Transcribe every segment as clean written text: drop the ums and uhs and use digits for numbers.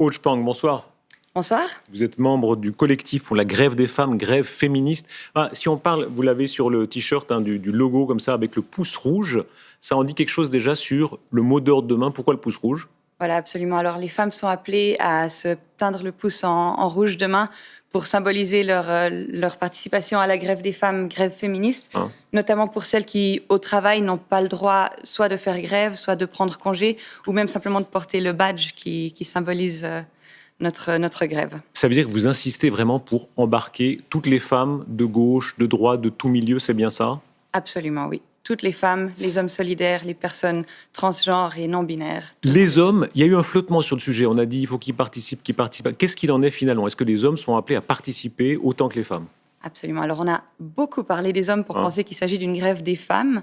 Aude Spang, bonsoir. Bonsoir. Vous êtes membre du collectif pour la grève des femmes, grève féministe. Si on parle, vous l'avez sur le t-shirt, du logo comme ça, avec le pouce rouge, ça en dit quelque chose déjà sur le mot d'ordre demain. Pourquoi le pouce rouge ? Voilà, absolument. Alors, les femmes sont appelées à se teindre le pouce en rouge demain pour symboliser leur participation à la grève des femmes, grève féministe, notamment pour celles qui, au travail, n'ont pas le droit soit de faire grève, soit de prendre congé, ou même simplement de porter le badge qui symbolise notre grève. Ça veut dire que vous insistez vraiment pour embarquer toutes les femmes de gauche, de droite, de tout milieu, c'est bien ça ? Absolument, oui. Toutes les femmes, les hommes solidaires, les personnes transgenres et non-binaires. Les hommes, il y a eu un flottement sur le sujet. On a dit il faut qu'ils participent, qu'ils participent. Qu'est-ce qu'il en est finalement ? Est-ce que les hommes sont appelés à participer autant que les femmes ? Absolument. Alors, on a beaucoup parlé des hommes pour penser qu'il s'agit d'une grève des femmes.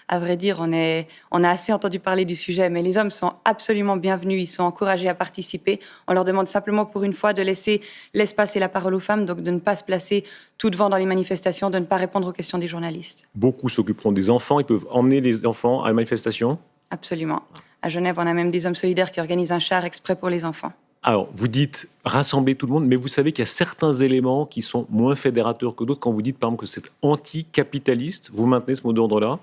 À vrai dire, on a assez entendu parler du sujet, mais les hommes sont absolument bienvenus. Ils sont encouragés à participer. On leur demande simplement pour une fois de laisser l'espace et la parole aux femmes, donc de ne pas se placer tout devant dans les manifestations, de ne pas répondre aux questions des journalistes. Beaucoup s'occuperont des enfants. Ils peuvent emmener les enfants à la manifestation ? Absolument. À Genève, on a même des hommes solidaires qui organisent un char exprès pour les enfants. Alors, vous dites rassembler tout le monde, mais vous savez qu'il y a certains éléments qui sont moins fédérateurs que d'autres. Quand vous dites, par exemple, que c'est anticapitaliste, vous maintenez ce mot d'ordre-là ?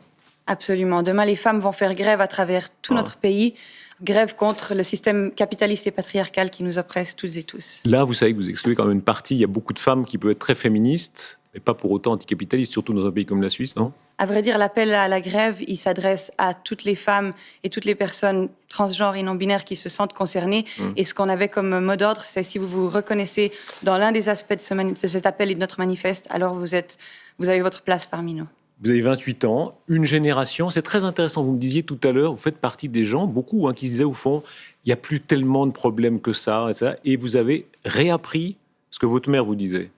Absolument. Demain, les femmes vont faire grève à travers tout notre pays. Grève contre le système capitaliste et patriarcal qui nous oppresse toutes et tous. Là, vous savez que vous excluez quand même une partie. Il y a beaucoup de femmes qui peuvent être très féministes, mais pas pour autant anticapitalistes, surtout dans un pays comme la Suisse, non ? À vrai dire, l'appel à la grève, il s'adresse à toutes les femmes et toutes les personnes transgenres et non-binaires qui se sentent concernées. Et ce qu'on avait comme mot d'ordre, c'est si vous vous reconnaissez dans l'un des aspects de cet appel et de notre manifeste, alors vous avez votre place parmi nous. Vous avez 28 ans, une génération. C'est très intéressant. Vous me disiez tout à l'heure, vous faites partie des gens, beaucoup, qui se disaient au fond, il n'y a plus tellement de problèmes que ça, etc. Et vous avez réappris ce que votre mère vous disait.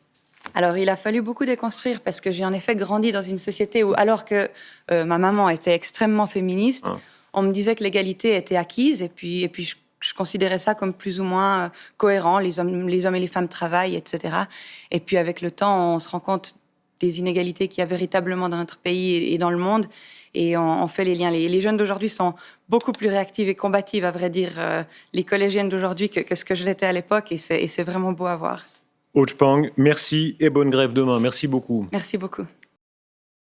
Alors, il a fallu beaucoup déconstruire parce que j'ai en effet grandi dans une société où, alors que ma maman était extrêmement féministe, on me disait que l'égalité était acquise et puis je considérais ça comme plus ou moins cohérent. Les hommes et les femmes travaillent, etc. Et puis, avec le temps, on se rend compte des inégalités qu'il y a véritablement dans notre pays et dans le monde. Et on fait les liens. Les jeunes d'aujourd'hui sont beaucoup plus réactives et combatives, à vrai dire, les collégiennes d'aujourd'hui que ce que je l'étais à l'époque. Et c'est vraiment beau à voir. Aude Spang, merci et bonne grève demain. Merci beaucoup. Merci beaucoup.